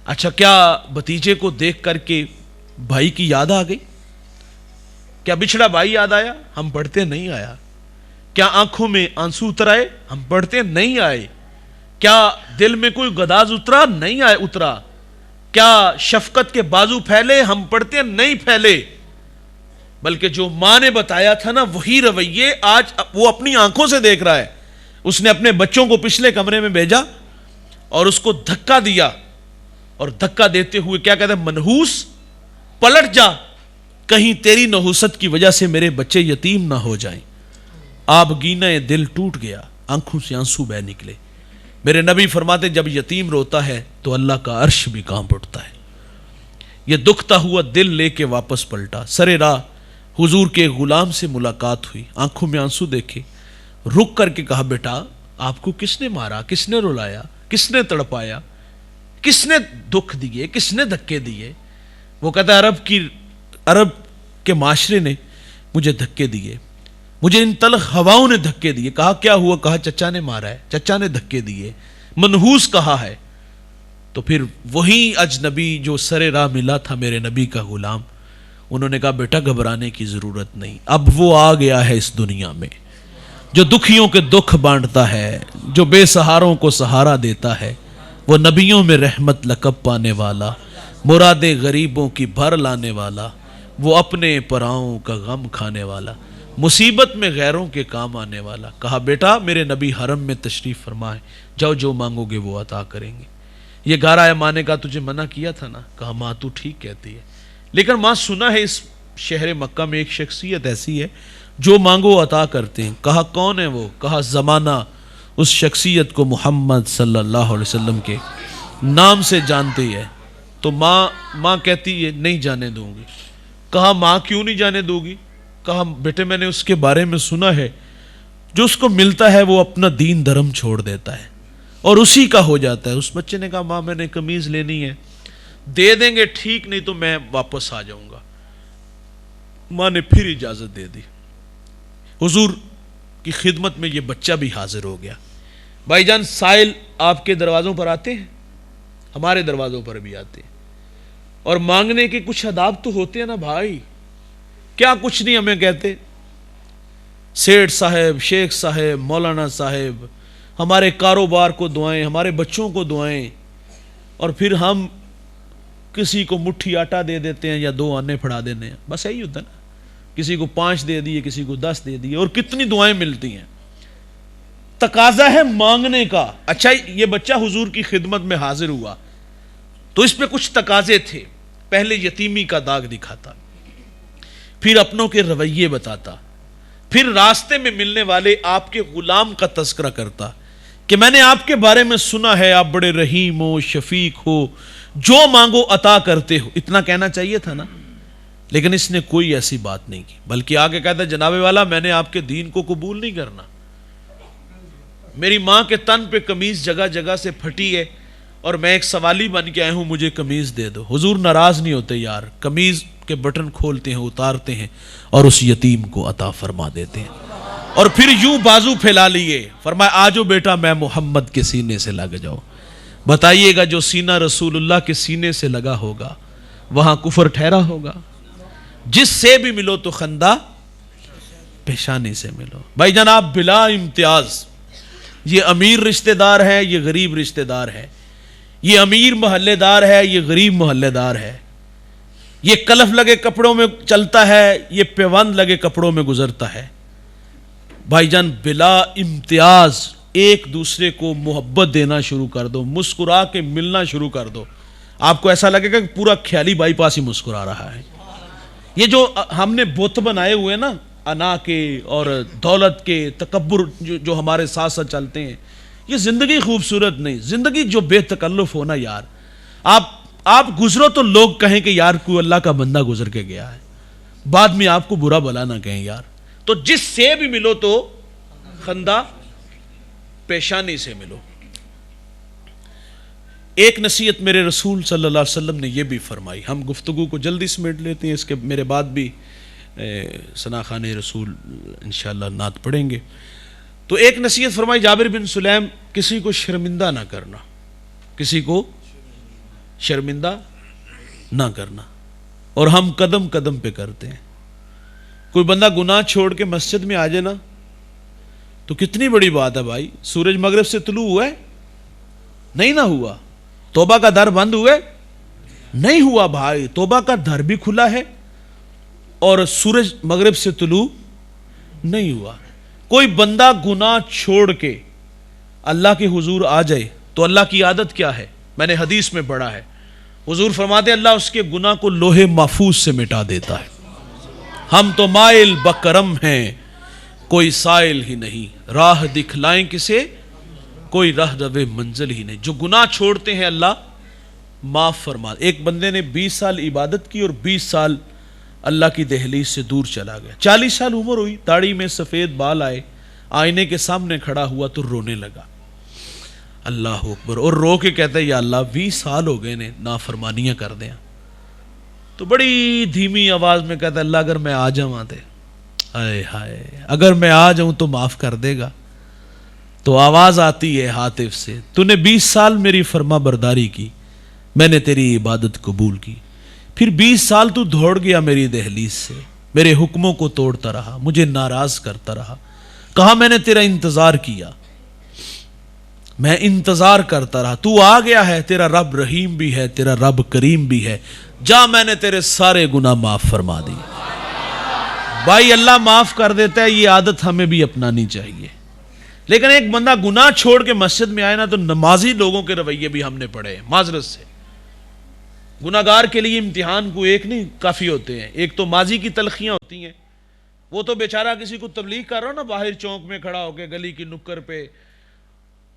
اچھا کیا بھتیجے کو دیکھ کر کے بھائی کی یاد آ گئی؟ کیا بچھڑا بھائی یاد آیا؟ ہم پڑھتے نہیں آیا. کیا آنکھوں میں آنسو اتر آئے؟ ہم پڑھتے نہیں آئے. کیا دل میں کوئی گداز اترا؟ نہیں آئے اترا. کیا شفقت کے بازو پھیلے؟ ہم پڑھتے نہیں پھیلے. بلکہ جو ماں نے بتایا تھا نا وہی رویے آج وہ اپنی آنکھوں سے دیکھ رہا ہے. اس نے اپنے بچوں کو پچھلے کمرے میں بھیجا اور اس کو دھکا دیا, اور دھکا دیتے ہوئے کیا کہتے ہیں منحوس پلٹ جا, کہیں تیری نحوست کی وجہ سے میرے بچے یتیم نہ ہو جائیں. آپ گینہ دل ٹوٹ گیا, آنکھوں سے آنسو بہ نکلے. میرے نبی فرماتے جب یتیم روتا ہے تو اللہ کا عرش بھی کانپ اٹھتا ہے. یہ دکھتا ہوا دل لے کے واپس پلٹا. سرے راہ حضور کے غلام سے ملاقات ہوئی, آنکھوں میں آنسو دیکھے, رک کر کے کہا بیٹا آپ کو کس نے مارا, کس نے رلایا, کس نے تڑپایا, کس نے دکھ دیے, کس نے دھکے دیے؟ وہ کہتا ہے عرب کے معاشرے نے مجھے دھکے دیے, مجھے ان تلخ ہواؤں نے دھکے دیے. کہا کیا ہوا؟ کہا چچا نے مارا ہے, چچا نے دھکے دیے, منحوس کہا ہے. تو پھر وہی اجنبی جو سر راہ ملا تھا میرے نبی کا غلام, انہوں نے کہا بیٹا گھبرانے کی ضرورت نہیں, اب وہ آ گیا ہے اس دنیا میں جو دکھیوں کے دکھ بانٹتا ہے, جو بے سہاروں کو سہارا دیتا ہے. وہ نبیوں میں رحمت لقب پانے والا, مراد غریبوں کی بھر لانے والا, وہ اپنے پراؤں کا غم کھانے والا, مصیبت میں غیروں کے کام آنے والا. کہا بیٹا میرے نبی حرم میں تشریف فرمائے, جاؤ جو مانگو گے وہ عطا کریں گے. یہ گھر آیا, ماں نے کہا تجھے منع کیا تھا نا. کہا ماں تو ٹھیک کہتی ہے, لیکن ماں سنا ہے اس شہر مکہ میں ایک شخصیت ایسی ہے جو مانگو عطا کرتے ہیں. کہا کون ہے وہ؟ کہا زمانہ اس شخصیت کو محمد صلی اللہ علیہ وسلم کے نام سے جانتے ہے. تو ماں کہتی ہے نہیں جانے دوں گی. کہا ماں کیوں نہیں جانے دوں گی؟ کہا بیٹے میں نے اس کے بارے میں سنا ہے جو اس کو ملتا ہے وہ اپنا دین دھرم چھوڑ دیتا ہے اور اسی کا ہو جاتا ہے. اس بچے نے کہا ماں میں نے قمیض لینی ہے, دے دیں گے ٹھیک, نہیں تو میں واپس آ جاؤں گا. ماں نے پھر اجازت دے دی. حضور کی خدمت میں یہ بچہ بھی حاضر ہو گیا. بھائی جان سائل آپ کے دروازوں پر آتے ہیں, ہمارے دروازوں پر بھی آتے ہیں, اور مانگنے کے کچھ آداب تو ہوتے ہیں نا بھائی. کیا کچھ نہیں ہمیں کہتے, سیٹھ صاحب, شیخ صاحب, مولانا صاحب, ہمارے کاروبار کو دعائیں, ہمارے بچوں کو دعائیں, اور پھر ہم کسی کو مٹھی آٹا دے دیتے ہیں یا 2 آنے پھڑا دینے ہیں. بس یہی ہوتا ہے نا, کسی کو 5 دے دیے, کسی کو 10 دے دیے, اور کتنی دعائیں ملتی ہیں. تقاضا ہے مانگنے کا. اچھا یہ بچہ حضور کی خدمت میں حاضر ہوا تو اس پہ کچھ تقاضے تھے. پہلے یتیمی کا داغ دکھاتا, پھر اپنوں کے رویے بتاتا, پھر راستے میں ملنے والے آپ کے غلام کا تذکرہ کرتا کہ میں نے آپ کے بارے میں سنا ہے آپ بڑے رحیم ہو, شفیق ہو, جو مانگو عطا کرتے ہو. اتنا کہنا چاہیے تھا نا, لیکن اس نے کوئی ایسی بات نہیں کی, بلکہ آگے کہتا ہے جناب والا میں نے آپ کے دین کو قبول نہیں کرنا. میری ماں کے تن پہ قمیض جگہ جگہ سے پھٹی ہے اور میں ایک سوالی بن کے آیا ہوں, مجھے قمیض دے دو. حضور ناراض نہیں ہوتے یار, قمیض کے بٹن کھولتے ہیں, اتارتے ہیں اور اس یتیم کو عطا فرما دیتے ہیں. اور پھر یوں بازو پھیلا لیے, فرمایا آجو بیٹا میں محمد کے سینے سے لگ جاؤ. بتائیے گا جو سینہ رسول اللہ کے سینے سے لگا ہوگا وہاں کفر ٹھہرا ہوگا؟ جس سے بھی ملو تو خندہ پیشانی سے ملو. بھائی جناب بلا امتیاز, یہ امیر رشتہ دار ہے, یہ غریب رشتہ دار ہے, یہ امیر محلے دار ہے, یہ غریب محلے دار ہے, یہ کلف لگے کپڑوں میں چلتا ہے, یہ پیوند لگے کپڑوں میں گزرتا ہے. بھائی جان بلا امتیاز ایک دوسرے کو محبت دینا شروع کر دو, مسکرا کے ملنا شروع کر دو. آپ کو ایسا لگے گا کہ پورا خیالی بائی پاس ہی مسکرا رہا ہے. یہ جو ہم نے بت بنائے ہوئے نا انا کے اور دولت کے, تکبر جو ہمارے ساتھ ساتھ چلتے ہیں, یہ زندگی خوبصورت نہیں. زندگی جو بے تکلف ہونا یار, آپ گزرو تو لوگ کہیں کہ یار کوئی اللہ کا بندہ گزر کے گیا ہے, بعد میں آپ کو برا بلا نہ کہیں یار. تو جس سے بھی ملو تو خندہ پیشانی سے ملو. ایک نصیحت میرے رسول صلی اللہ علیہ وسلم نے یہ بھی فرمائی. ہم گفتگو کو جلدی سمیٹ لیتے ہیں, اس کے میرے بعد بھی ثنا خان رسول انشاءاللہ نعت پڑھیں گے. تو ایک نصیحت فرمائی جابر بن سلیم, کسی کو شرمندہ نہ کرنا, کسی کو شرمندہ نہ کرنا. اور ہم قدم قدم پہ کرتے ہیں. کوئی بندہ گناہ چھوڑ کے مسجد میں آ جائے نا تو کتنی بڑی بات ہے بھائی. سورج مغرب سے طلوع ہوا ہے, نہیں نہ ہوا. توبہ کا در بند ہوئے, نہیں ہوا بھائی. توبہ کا در بھی کھلا ہے اور سورج مغرب سے طلوع نہیں ہوا. کوئی بندہ گناہ چھوڑ کے اللہ کے حضور آ جائے تو اللہ کی عادت کیا ہے, میں نے حدیث میں پڑھا ہے, حضور فرماتے ہیں اللہ اس کے گناہ کو لوح محفوظ سے مٹا دیتا ہے. ہم تو مائل بکرم ہیں کوئی سائل ہی نہیں, راہ دکھلائیں کسے کوئی راہ روے منزل ہی نہیں. جو گناہ چھوڑتے ہیں اللہ معاف فرما. ایک بندے نے 20 سال عبادت کی اور 20 سال اللہ کی دہلیز سے دور چلا گیا. 40 سال عمر ہوئی, داڑھی میں سفید بال آئے, آئینے کے سامنے کھڑا ہوا تو رونے لگا. اللہ اکبر, اور رو کے کہتا ہے یا اللہ 20 سال ہو گئے نے نافرمانیاں کر دیں. تو بڑی دھیمی آواز میں کہتا ہے اللہ اگر میں آ جاؤں آتے, ہائے ہائے اگر میں آ جاؤں تو معاف کر دے گا. تو آواز آتی ہے ہاتف سے, تو نے 20 سال میری فرما برداری کی, میں نے تیری عبادت قبول کی, پھر 20 سال تو دوڑ گیا میری دہلیز سے, میرے حکموں کو توڑتا رہا, مجھے ناراض کرتا رہا, کہا میں نے تیرا انتظار کیا, میں انتظار کرتا رہا, تو آ گیا ہے, تیرا رب رحیم بھی ہے, تیرا رب کریم بھی ہے, جا میں نے تیرے سارے گناہ معاف فرما دی. بھائی اللہ معاف کر دیتا ہے, یہ عادت ہمیں بھی اپنانی چاہیے. لیکن ایک بندہ گناہ چھوڑ کے مسجد میں آئے نا تو نمازی لوگوں کے رویے بھی ہم نے پڑھے ہیں معذرت سے. گناہگار کے لیے امتحان کو ایک نہیں کافی ہوتے ہیں، ایک تو ماضی کی تلخیاں ہوتی ہیں، وہ تو بیچارہ کسی کو تبلیغ کر رہا ہو نا باہر چونک میں کھڑا ہو کے گلی کی نکر پہ،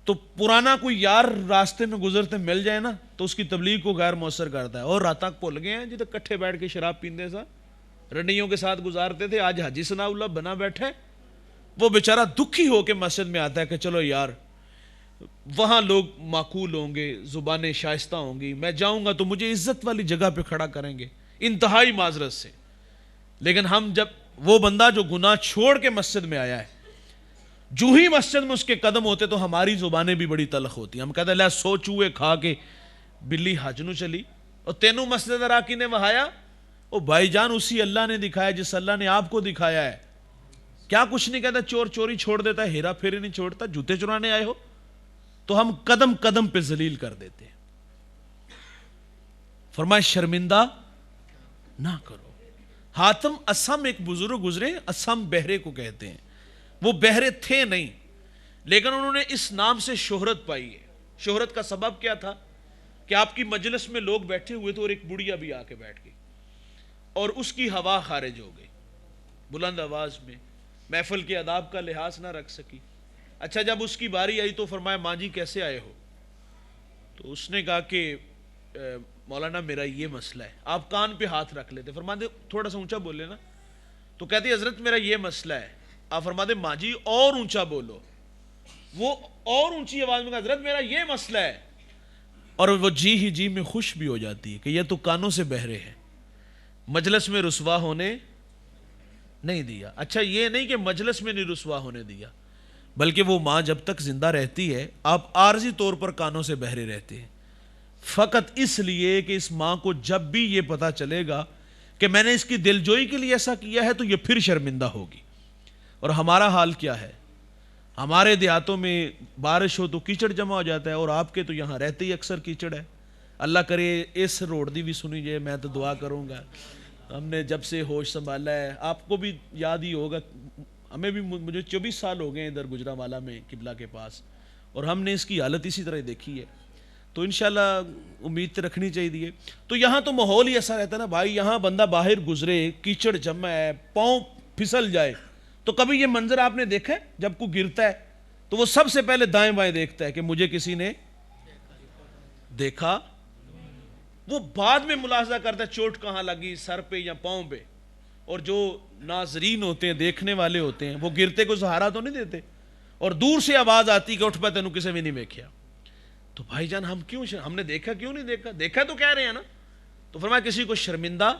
تو پرانا کوئی یار راستے میں گزرتے مل جائے نا تو اس کی تبلیغ کو غیر مؤثر کرتا ہے. اور رات تک بھول گئے ہیں جی تو کٹھے بیٹھ کے شراب پیندے سا رنڈیوں کے ساتھ گزارتے تھے، آج حاجی ثناء اللہ بنا بیٹھے، وہ بیچارہ دکھی ہو کے مسجد میں آتا ہے کہ چلو یار وہاں لوگ معقول ہوں گے، زبانیں شائستہ ہوں گی، میں جاؤں گا تو مجھے عزت والی جگہ پہ کھڑا کریں گے انتہائی معذرت سے. لیکن ہم جب وہ بندہ جو گناہ چھوڑ کے مسجد میں آیا ہے، جو ہی مسجد میں اس کے قدم ہوتے تو ہماری زبانیں بھی بڑی تلخ ہوتی ہیں. ہم کہتے ہیں لے سو چوہے کھا کے بلی حج نو چلی اور تینوں مسجد راکی نے وہایا. او بھائی جان اسی اللہ نے دکھایا جس اللہ نے آپ کو دکھایا ہے. کیا کچھ نہیں کہتا چور چوری چھوڑ دیتا ہے، ہیرا پھیری نہیں چھوڑتا، جوتے چرانے آئے ہو. تو ہم قدم قدم پہ ذلیل کر دیتے ہیں. فرمائے شرمندہ نہ کرو. حاتم اسم ایک بزرگ گزرے، اسم بہرے کو کہتے ہیں. وہ بہرے تھے نہیں لیکن انہوں نے اس نام سے شہرت پائی ہے. شہرت کا سبب کیا تھا کہ آپ کی مجلس میں لوگ بیٹھے ہوئے تھے اور ایک بڑھیا بھی آ کے بیٹھ گئی اور اس کی ہوا خارج ہو گئی بلند آواز میں، محفل کے آداب کا لحاظ نہ رکھ سکی. اچھا جب اس کی باری آئی تو فرمایا ماں جی کیسے آئے ہو؟ تو اس نے کہا کہ مولانا میرا یہ مسئلہ ہے. آپ کان پہ ہاتھ رکھ لیتے، فرماتے تھوڑا سا اونچا بولے نا. تو کہتی حضرت میرا یہ مسئلہ ہے. آپ فرماتے ماں جی اور اونچا بولو. وہ اور اونچی آواز میں کہا حضرت میرا یہ مسئلہ ہے، اور وہ جی ہی جی میں خوش بھی ہو جاتی ہے کہ یہ تو کانوں سے بہرے ہیں، مجلس میں رسوا ہونے نہیں دیا. اچھا یہ نہیں کہ مجلس میں نہیں رسوا ہونے دیا، بلکہ وہ ماں جب تک زندہ رہتی ہے آپ عارضی طور پر کانوں سے بہرے رہتے ہیں، فقط اس لیے کہ اس ماں کو جب بھی یہ پتا چلے گا کہ میں نے اس کی دل جوئی کے لیے ایسا کیا ہے تو یہ پھر شرمندہ ہوگی. اور ہمارا حال کیا ہے؟ ہمارے دیہاتوں میں بارش ہو تو کیچڑ جمع ہو جاتا ہے، اور آپ کے تو یہاں رہتے ہی اکثر کیچڑ ہے. اللہ کرے اس روڈ دی بھی سنی جائے، میں تو دعا کروں گا. ہم نے جب سے ہوش سنبھالا ہے، آپ کو بھی یاد ہی ہوگا، ہمیں بھی، مجھے 24 سال ہو گئے ہیں ادھر گجرانوالہ میں قبلہ کے پاس، اور ہم نے اس کی حالت اسی طرح دیکھی ہے. تو انشاءاللہ امید رکھنی چاہیے. تو یہاں تو ماحول ہی ایسا رہتا ہے نا بھائی، یہاں بندہ باہر گزرے کیچڑ جمع ہے، پاؤں پھسل جائے. تو کبھی یہ منظر آپ نے دیکھا ہے؟ جب کوئی گرتا ہے تو وہ سب سے پہلے دائیں بائیں دیکھتا ہے کہ مجھے کسی نے دیکھا. وہ بعد میں ملاحظہ کرتا ہے چوٹ کہاں لگی، سر پہ یا پاؤں پہ. اور جو ناظرین ہوتے ہیں، دیکھنے والے ہوتے ہیں، وہ گرتے کو سہارا تو نہیں دیتے، اور دور سے آواز آتی کہ اٹھ پہ تینوں کسی بھی نہیں دیکھا. تو بھائی جان ہم کیوں ہم نے دیکھا کیوں نہیں دیکھا؟ دیکھا تو کہہ رہے ہیں نا. تو فرمایا کسی کو شرمندہ،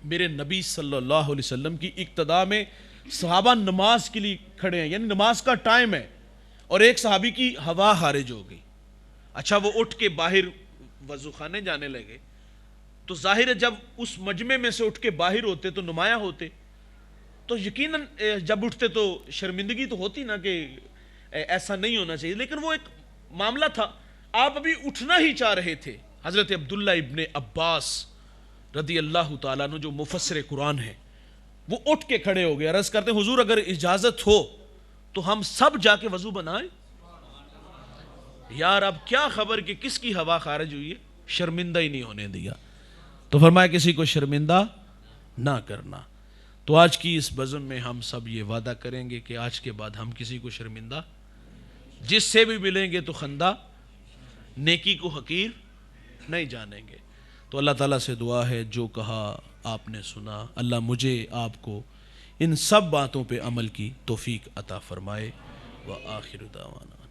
میرے نبی صلی اللہ علیہ وسلم کی اقتداء میں صحابہ نماز کے لیے کھڑے ہیں، یعنی نماز کا ٹائم ہے، اور ایک صحابی کی ہوا خارج ہو گئی. اچھا وہ اٹھ کے باہر وضو خانے جانے لگے، تو ظاہر ہے جب اس مجمع میں سے اٹھ کے باہر ہوتے تو نمایاں ہوتے، تو یقیناً جب اٹھتے تو شرمندگی تو ہوتی نا کہ ایسا نہیں ہونا چاہیے. لیکن وہ ایک معاملہ تھا، آپ ابھی اٹھنا ہی چاہ رہے تھے. حضرت عبداللہ ابن عباس رضی اللہ تعالیٰ عنہ جو مفسر قرآن ہیں، وہ اٹھ کے کھڑے ہو گئے، عرض کرتے ہیں حضور اگر اجازت ہو تو ہم سب جا کے وضو بنائیں. یار اب کیا خبر کہ کس کی ہوا خارج ہوئی ہے، شرمندہ ہی نہیں ہونے دیا. تو فرمایا کسی کو شرمندہ نہ کرنا. تو آج کی اس بزم میں ہم سب یہ وعدہ کریں گے کہ آج کے بعد ہم کسی کو شرمندہ، جس سے بھی ملیں گے تو خندہ، نیکی کو حقیر نہیں جانیں گے. تو اللہ تعالیٰ سے دعا ہے جو کہا آپ نے سنا، اللہ مجھے آپ کو ان سب باتوں پہ عمل کی توفیق عطا فرمائے. وآخر دعوانا